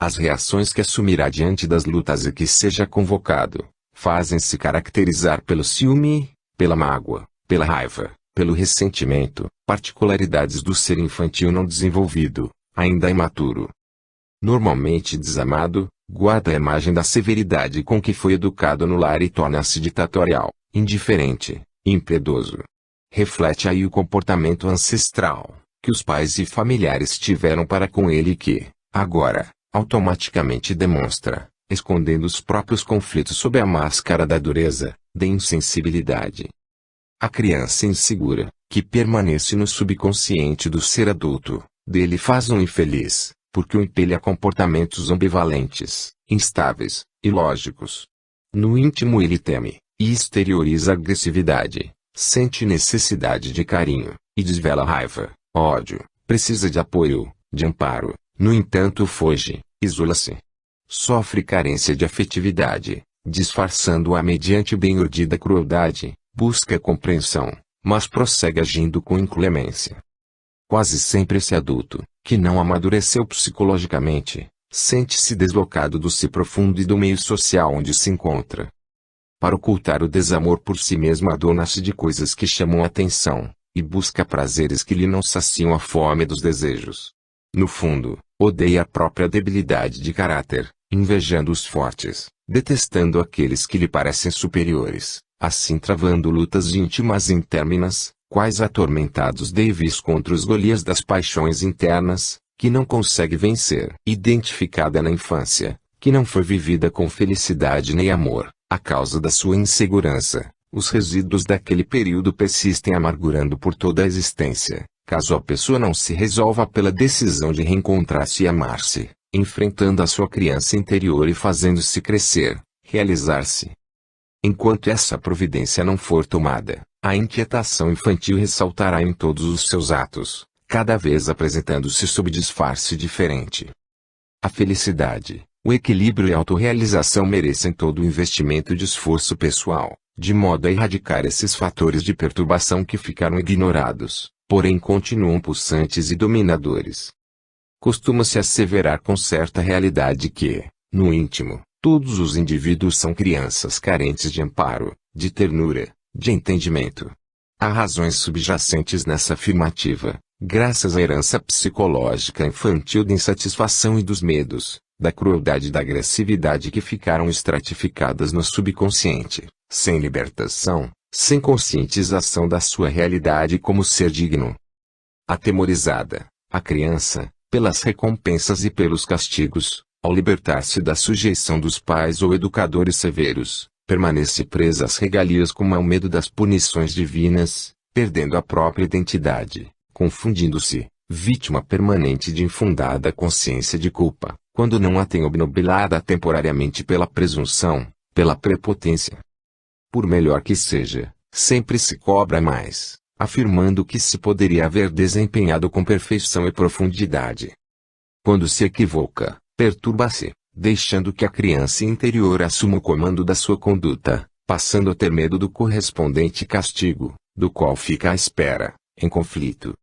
As reações que assumirá diante das lutas a que seja convocado, fazem-se caracterizar pelo ciúme, pela mágoa, pela raiva, pelo ressentimento, particularidades do ser infantil não desenvolvido, ainda imaturo. Normalmente desamado, guarda a imagem da severidade com que foi educado no lar e torna-se ditatorial, indiferente, impiedoso. Reflete aí o comportamento ancestral, que os pais e familiares tiveram para com ele e que, agora, automaticamente demonstra, escondendo os próprios conflitos sob a máscara da dureza, da insensibilidade. A criança insegura, que permanece no subconsciente do ser adulto, dele faz um infeliz, porque o impele a comportamentos ambivalentes, instáveis, ilógicos. No íntimo ele teme, e exterioriza agressividade, sente necessidade de carinho, e desvela raiva, ódio, precisa de apoio, de amparo, no entanto foge, isola-se. Sofre carência de afetividade, disfarçando-a mediante bem-urdida crueldade, busca compreensão, mas prossegue agindo com inclemência. Quase sempre esse adulto, que não amadureceu psicologicamente, sente-se deslocado do si profundo e do meio social onde se encontra. Para ocultar o desamor por si mesmo adorna-se de coisas que chamam a atenção, e busca prazeres que lhe não saciam a fome dos desejos. No fundo, odeia a própria debilidade de caráter, invejando os fortes, detestando aqueles que lhe parecem superiores, assim travando lutas íntimas interminas, quais atormentados Davis contra os Golias das paixões internas, que não consegue vencer. Identificada na infância, que não foi vivida com felicidade nem amor, a causa da sua insegurança, os resíduos daquele período persistem amargurando por toda a existência, caso a pessoa não se resolva pela decisão de reencontrar-se e amar-se, enfrentando a sua criança interior e fazendo-se crescer, realizar-se. Enquanto essa providência não for tomada, a inquietação infantil ressaltará em todos os seus atos, cada vez apresentando-se sob disfarce diferente. A felicidade, o equilíbrio e a autorrealização merecem todo o investimento de esforço pessoal, de modo a erradicar esses fatores de perturbação que ficaram ignorados, porém continuam pulsantes e dominadores. Costuma-se asseverar com certa realidade que, no íntimo, todos os indivíduos são crianças carentes de amparo, de ternura, de entendimento. Há razões subjacentes nessa afirmativa, graças à herança psicológica infantil da insatisfação e dos medos, da crueldade e da agressividade que ficaram estratificadas no subconsciente, sem libertação, sem conscientização da sua realidade como ser digno. Atemorizada, a criança, pelas recompensas e pelos castigos, ao libertar-se da sujeição dos pais ou educadores severos, permanece presa às regalias como ao medo das punições divinas, perdendo a própria identidade, confundindo-se, vítima permanente de infundada consciência de culpa, quando não a tem obnubilada temporariamente pela presunção, pela prepotência. Por melhor que seja, sempre se cobra mais, afirmando que se poderia haver desempenhado com perfeição e profundidade. Quando se equivoca, perturba-se, deixando que a criança interior assuma o comando da sua conduta, passando a ter medo do correspondente castigo, do qual fica à espera, em conflito.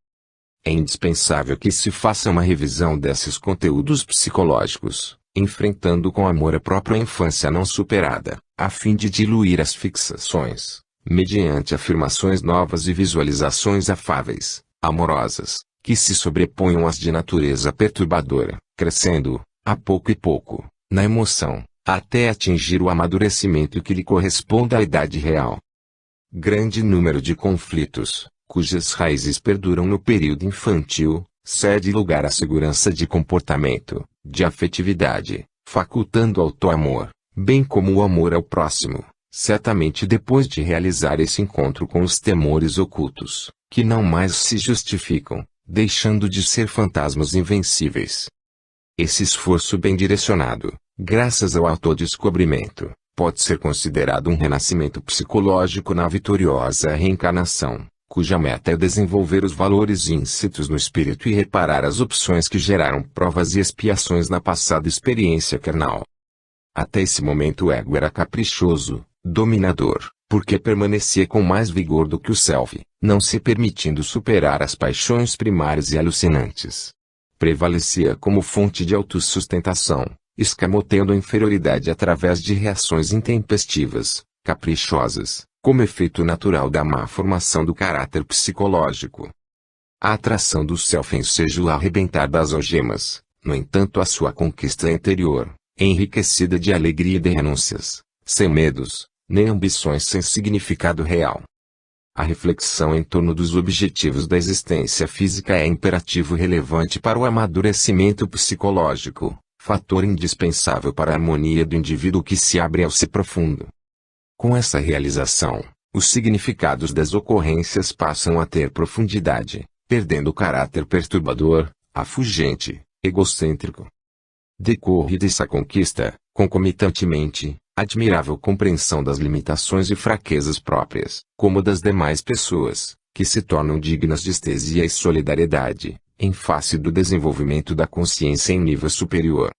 É indispensável que se faça uma revisão desses conteúdos psicológicos, enfrentando com amor a própria infância não superada, a fim de diluir as fixações, mediante afirmações novas e visualizações afáveis, amorosas, que se sobreponham às de natureza perturbadora, crescendo, a pouco e pouco, na emoção, até atingir o amadurecimento que lhe corresponda à idade real. Grande número de conflitos, cujas raízes perduram no período infantil, cede lugar à segurança de comportamento, de afetividade, facultando auto-amor, bem como o amor ao próximo, certamente depois de realizar esse encontro com os temores ocultos, que não mais se justificam, deixando de ser fantasmas invencíveis. Esse esforço bem direcionado, graças ao autodescobrimento, pode ser considerado um renascimento psicológico na vitoriosa reencarnação, cuja meta é desenvolver os valores íncitos no espírito e reparar as opções que geraram provas e expiações na passada experiência carnal. Até esse momento o ego era caprichoso, dominador, porque permanecia com mais vigor do que o self, não se permitindo superar as paixões primárias e alucinantes. prevalecia como fonte de autossustentação, escamoteando a inferioridade através de reações intempestivas, caprichosas, como efeito natural da má formação do caráter psicológico. A atração do self enseja o arrebentar das algemas, no entanto a sua conquista interior, enriquecida de alegria e de renúncias, sem medos, nem ambições sem significado real. A reflexão em torno dos objetivos da existência física é imperativo relevante para o amadurecimento psicológico, fator indispensável para a harmonia do indivíduo que se abre ao ser profundo. Com essa realização, os significados das ocorrências passam a ter profundidade, perdendo o caráter perturbador, afugente, egocêntrico. Decorre dessa conquista, concomitantemente, admirável compreensão das limitações e fraquezas próprias, como das demais pessoas, que se tornam dignas de estesia e solidariedade, em face do desenvolvimento da consciência em nível superior.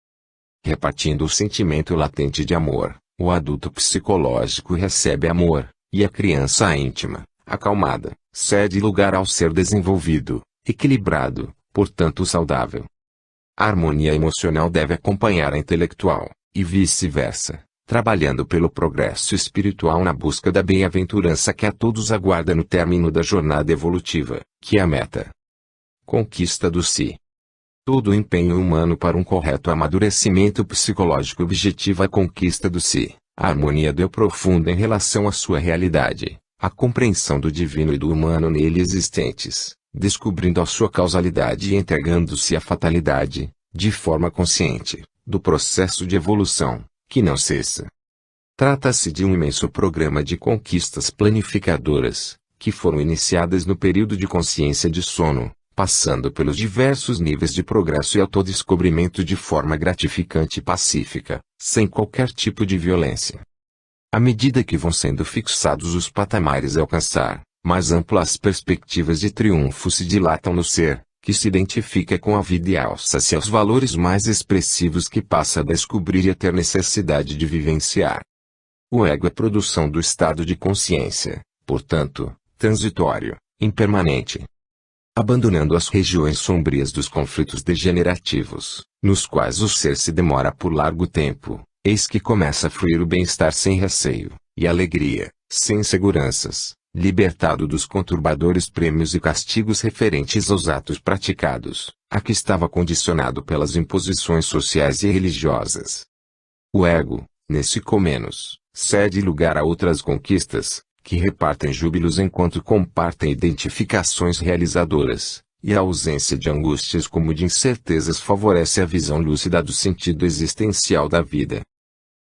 Repartindo o sentimento latente de amor, o adulto psicológico recebe amor, e a criança íntima, acalmada, cede lugar ao ser desenvolvido, equilibrado, portanto saudável. A harmonia emocional deve acompanhar a intelectual, e vice-versa, trabalhando pelo progresso espiritual na busca da bem-aventurança que a todos aguarda no término da jornada evolutiva, que é a meta. Conquista do si. Todo o empenho humano para um correto amadurecimento psicológico objetiva a conquista do si, a harmonia do eu profundo em relação à sua realidade, a compreensão do divino e do humano nele existentes, descobrindo a sua causalidade e entregando-se à fatalidade, de forma consciente, do processo de evolução, que não cessa. Trata-se de um imenso programa de conquistas planificadoras, que foram iniciadas no período de consciência de sono, passando pelos diversos níveis de progresso e autodescobrimento de forma gratificante e pacífica, sem qualquer tipo de violência. À medida que vão sendo fixados os patamares a alcançar, mais amplas perspectivas de triunfo se dilatam no ser, que se identifica com a vida e alça-se aos valores mais expressivos que passa a descobrir e a ter necessidade de vivenciar. O ego é produção do estado de consciência, portanto, transitório, impermanente. Abandonando as regiões sombrias dos conflitos degenerativos, nos quais o ser se demora por largo tempo, eis que começa a fluir o bem-estar sem receio, e alegria, sem inseguranças, libertado dos conturbadores prêmios e castigos referentes aos atos praticados, a que estava condicionado pelas imposições sociais e religiosas. O ego, nesse comenos, cede lugar a outras conquistas, que repartem júbilos enquanto compartem identificações realizadoras, e a ausência de angústias como de incertezas favorece a visão lúcida do sentido existencial da vida.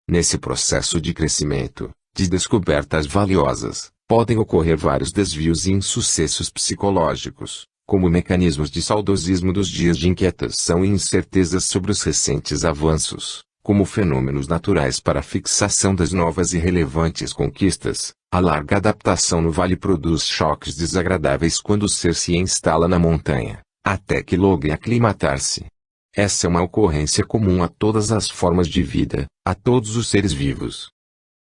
Nesse processo de crescimento, de descobertas valiosas, podem ocorrer vários desvios e insucessos psicológicos, como mecanismos de saudosismo dos dias de inquietação e incertezas sobre os recentes avanços, como fenômenos naturais para a fixação das novas e relevantes conquistas. A larga adaptação no vale produz choques desagradáveis quando o ser se instala na montanha, até que logre aclimatar-se. Essa é uma ocorrência comum a todas as formas de vida, a todos os seres vivos.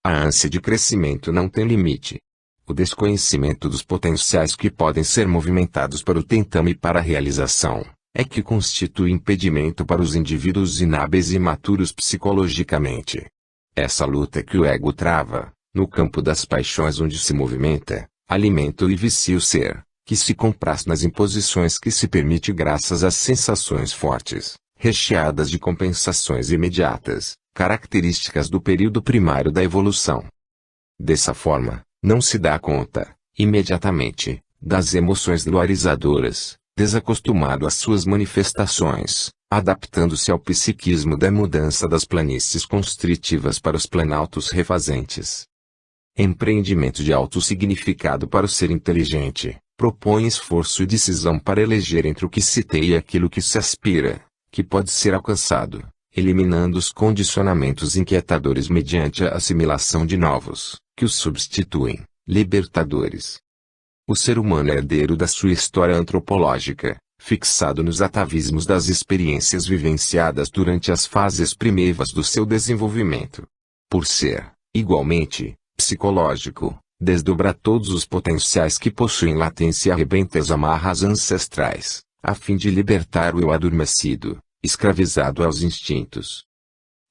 A ânsia de crescimento não tem limite. O desconhecimento dos potenciais que podem ser movimentados para o tentame e para a realização, é que constitui impedimento para os indivíduos inábeis e imaturos psicologicamente. Essa luta que o ego trava, no campo das paixões onde se movimenta, alimenta e vicia o ser, que se compraz nas imposições que se permite graças às sensações fortes, recheadas de compensações imediatas, características do período primário da evolução. Dessa forma, não se dá conta, imediatamente, das emoções glorizadoras, desacostumado às suas manifestações, adaptando-se ao psiquismo da mudança das planícies constritivas para os planaltos refazentes. Empreendimento de alto significado para o ser inteligente, propõe esforço e decisão para eleger entre o que se tem e aquilo que se aspira, que pode ser alcançado, eliminando os condicionamentos inquietadores mediante a assimilação de novos, que os substituem, libertadores. O ser humano é herdeiro da sua história antropológica, fixado nos atavismos das experiências vivenciadas durante as fases primeiras do seu desenvolvimento. Por ser, igualmente, psicológico, desdobra todos os potenciais que possuem latência e arrebenta as amarras ancestrais, a fim de libertar o eu adormecido, escravizado aos instintos.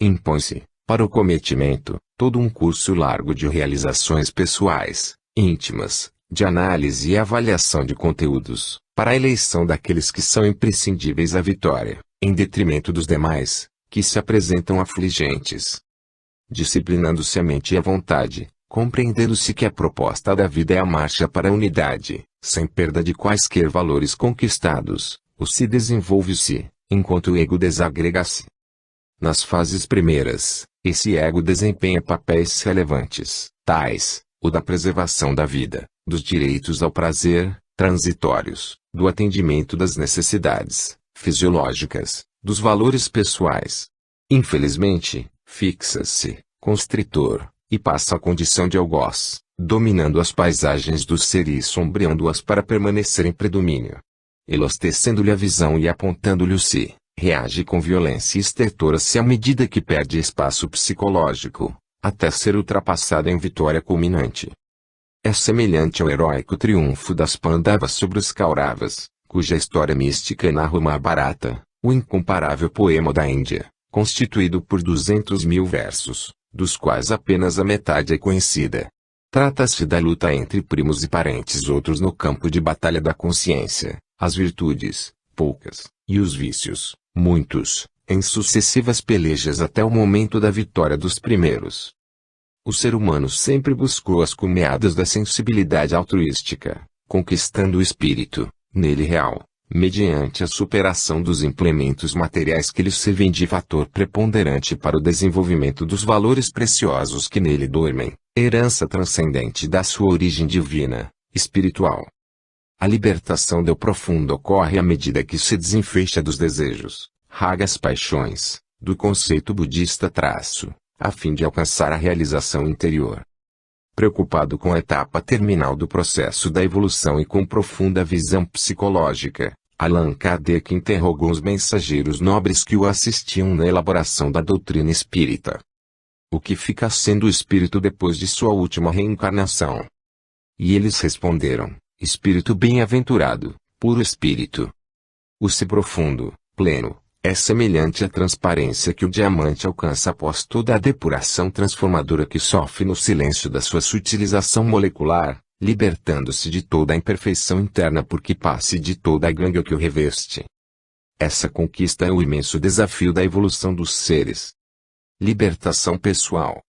Impõe-se, para o cometimento, todo um curso largo de realizações pessoais, íntimas, de análise e avaliação de conteúdos, para a eleição daqueles que são imprescindíveis à vitória, em detrimento dos demais, que se apresentam afligentes. Disciplinando-se a mente e a vontade, compreendendo-se que a proposta da vida é a marcha para a unidade, sem perda de quaisquer valores conquistados, o se desenvolve-se, enquanto o ego desagrega-se. Nas fases primeiras, esse ego desempenha papéis relevantes, tais, o da preservação da vida, dos direitos ao prazer, transitórios, do atendimento das necessidades, fisiológicas, dos valores pessoais. Infelizmente, fixa-se, constritor, e passa à condição de algoz, dominando as paisagens do ser e sombreando-as para permanecer em predomínio. Enlostecendo-lhe a visão e apontando-lhe o si, reage com violência e estertora-se à medida que perde espaço psicológico, até ser ultrapassada em vitória culminante. É semelhante ao heróico triunfo das Pandavas sobre os Kauravas, cuja história mística narra o Mahabharata, o incomparável poema da Índia, constituído por 200.000 versos, dos quais apenas a metade é conhecida. Trata-se da luta entre primos e parentes outros no campo de batalha da consciência, as virtudes, poucas, e os vícios, muitos, em sucessivas pelejas até o momento da vitória dos primeiros. O ser humano sempre buscou as cumeadas da sensibilidade altruística, conquistando o espírito, nele real, mediante a superação dos implementos materiais que lhe servem de fator preponderante para o desenvolvimento dos valores preciosos que nele dormem, herança transcendente da sua origem divina, espiritual. A libertação do profundo ocorre à medida que se desenfeixa dos desejos, ragas paixões, do conceito budista traço, a fim de alcançar a realização interior. Preocupado com a etapa terminal do processo da evolução e com profunda visão psicológica, Allan Kardec interrogou os mensageiros nobres que o assistiam na elaboração da doutrina espírita. O que fica sendo o espírito depois de sua última reencarnação? E eles responderam: espírito bem-aventurado, puro espírito. O se profundo, pleno, é semelhante à transparência que o diamante alcança após toda a depuração transformadora que sofre no silêncio da sua sutilização molecular, libertando-se de toda a imperfeição interna porque passe de toda a gangue que o reveste. Essa conquista é o imenso desafio da evolução dos seres. Libertação pessoal.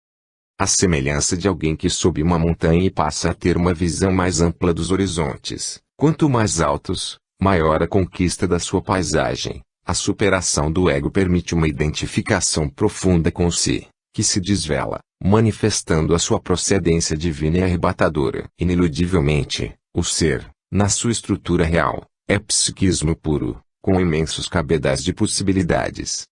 A semelhança de alguém que sobe uma montanha e passa a ter uma visão mais ampla dos horizontes, quanto mais altos, maior a conquista da sua paisagem. A superação do ego permite uma identificação profunda com o si, que se desvela, manifestando a sua procedência divina e arrebatadora. Ineludivelmente, o ser, na sua estrutura real, é psiquismo puro, com imensos cabedais de possibilidades.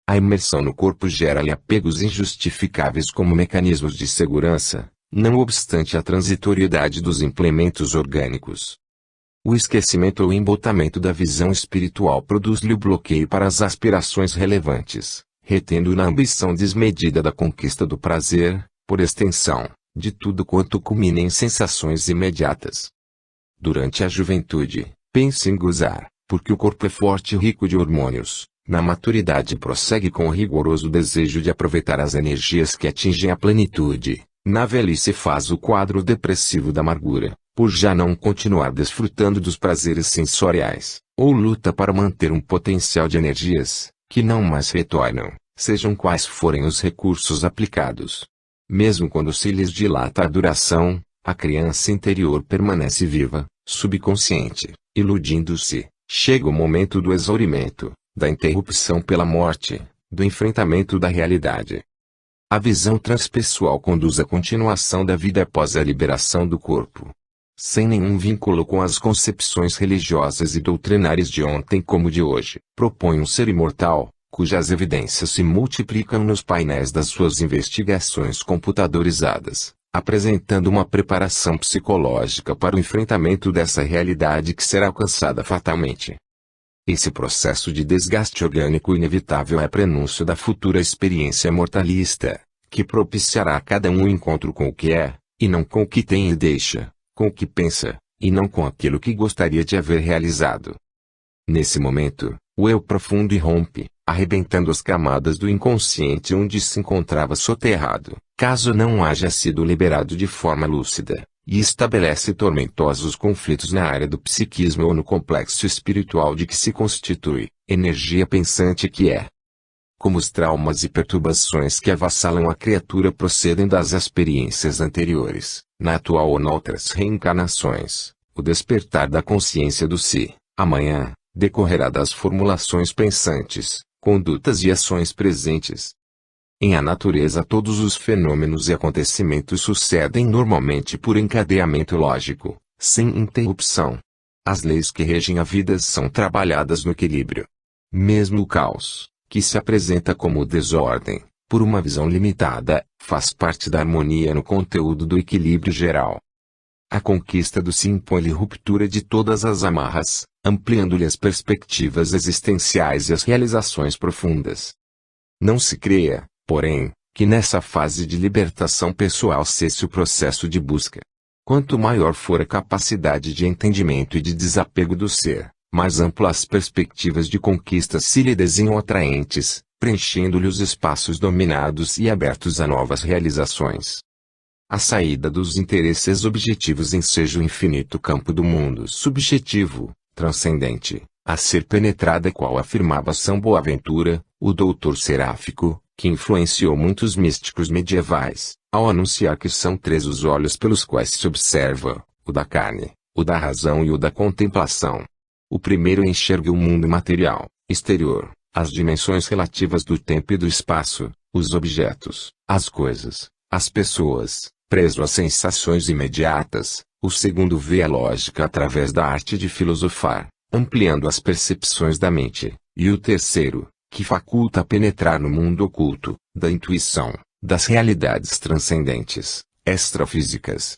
A imersão no corpo gera-lhe apegos injustificáveis como mecanismos de segurança, não obstante a transitoriedade dos implementos orgânicos. O esquecimento ou embotamento da visão espiritual produz-lhe o bloqueio para as aspirações relevantes, retendo-o na ambição desmedida da conquista do prazer, por extensão, de tudo quanto culmina em sensações imediatas. Durante a juventude, pense em gozar, porque o corpo é forte e rico de hormônios. Na maturidade prossegue com o rigoroso desejo de aproveitar as energias que atingem a plenitude. Na velhice faz o quadro depressivo da amargura, por já não continuar desfrutando dos prazeres sensoriais, ou luta para manter um potencial de energias, que não mais retornam, sejam quais forem os recursos aplicados. Mesmo quando se lhes dilata a duração, a criança interior permanece viva, subconsciente, iludindo-se. Chega o momento do exaurimento, da interrupção pela morte, do enfrentamento da realidade. A visão transpessoal conduz à continuação da vida após a liberação do corpo. Sem nenhum vínculo com as concepções religiosas e doutrinárias de ontem como de hoje, propõe um ser imortal, cujas evidências se multiplicam nos painéis das suas investigações computadorizadas, apresentando uma preparação psicológica para o enfrentamento dessa realidade que será alcançada fatalmente. Esse processo de desgaste orgânico inevitável é prenúncio da futura experiência mortalista, que propiciará a cada um o encontro com o que é, e não com o que tem e deixa, com o que pensa, e não com aquilo que gostaria de haver realizado. Nesse momento, o eu profundo irrompe, arrebentando as camadas do inconsciente onde se encontrava soterrado, caso não haja sido liberado de forma lúcida, e estabelece tormentosos conflitos na área do psiquismo ou no complexo espiritual de que se constitui, energia pensante que é. Como os traumas e perturbações que avassalam a criatura procedem das experiências anteriores, na atual ou noutras reencarnações, o despertar da consciência do si, amanhã, decorrerá das formulações pensantes, condutas e ações presentes. Em a natureza todos os fenômenos e acontecimentos sucedem normalmente por encadeamento lógico, sem interrupção. As leis que regem a vida são trabalhadas no equilíbrio. Mesmo o caos, que se apresenta como desordem, por uma visão limitada, faz parte da harmonia no conteúdo do equilíbrio geral. A conquista do si impõe-lhe ruptura de todas as amarras, ampliando-lhe as perspectivas existenciais e as realizações profundas. Não se creia, porém, que nessa fase de libertação pessoal cesse o processo de busca. Quanto maior for a capacidade de entendimento e de desapego do ser, mais amplas as perspectivas de conquista se lhe desenham atraentes, preenchendo-lhe os espaços dominados e abertos a novas realizações. A saída dos interesses objetivos enseja o infinito campo do mundo subjetivo, transcendente, a ser penetrada qual afirmava São Boaventura, o doutor seráfico, que influenciou muitos místicos medievais, ao anunciar que são três os olhos pelos quais se observa, o da carne, o da razão e o da contemplação. O primeiro enxerga o mundo material, exterior, as dimensões relativas do tempo e do espaço, os objetos, as coisas, as pessoas, preso às sensações imediatas. O segundo vê a lógica através da arte de filosofar, ampliando as percepções da mente, e o terceiro, que faculta penetrar no mundo oculto, da intuição, das realidades transcendentes, extrafísicas.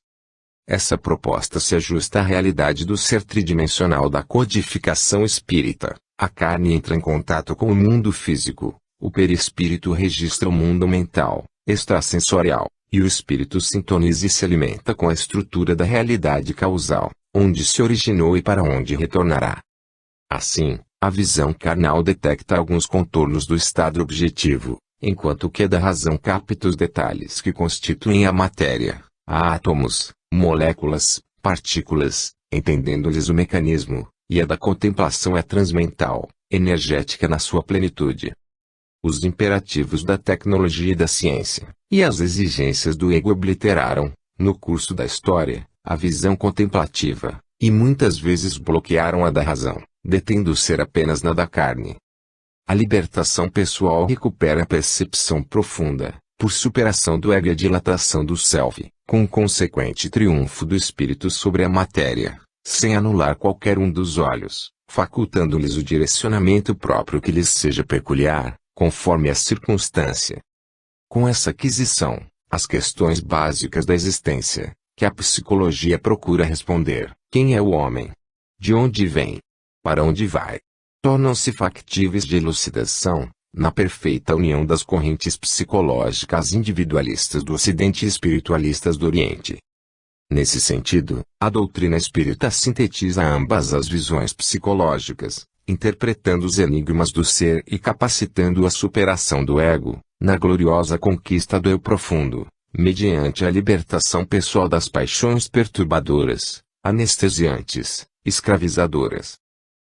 Essa proposta se ajusta à realidade do ser tridimensional da codificação espírita. A carne entra em contato com o mundo físico, o perispírito registra o mundo mental, extrasensorial, e o espírito sintoniza e se alimenta com a estrutura da realidade causal, onde se originou e para onde retornará. Assim, a visão carnal detecta alguns contornos do estado objetivo, enquanto que a da razão capta os detalhes que constituem a matéria, átomos, moléculas, partículas, entendendo-lhes o mecanismo, e a da contemplação é transmental, energética na sua plenitude. Os imperativos da tecnologia e da ciência, e as exigências do ego obliteraram, no curso da história, a visão contemplativa, e muitas vezes bloquearam a da razão, detendo o ser apenas na da carne. A libertação pessoal recupera a percepção profunda, por superação do ego e a dilatação do self, com o consequente triunfo do espírito sobre a matéria, sem anular qualquer um dos olhos, facultando-lhes o direcionamento próprio que lhes seja peculiar, conforme a circunstância. Com essa aquisição, as questões básicas da existência, que a psicologia procura responder, quem é o homem? De onde vem? Para onde vai? Tornam-se factíveis de elucidação, na perfeita união das correntes psicológicas individualistas do Ocidente e espiritualistas do Oriente. Nesse sentido, a doutrina espírita sintetiza ambas as visões psicológicas, interpretando os enigmas do ser e capacitando a superação do ego, na gloriosa conquista do eu profundo, mediante a libertação pessoal das paixões perturbadoras, anestesiantes, escravizadoras.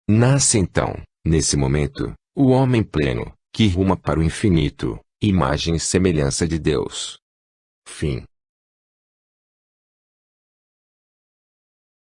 Nasce então, nesse momento, o homem pleno, que ruma para o infinito, imagem e semelhança de Deus. Fim.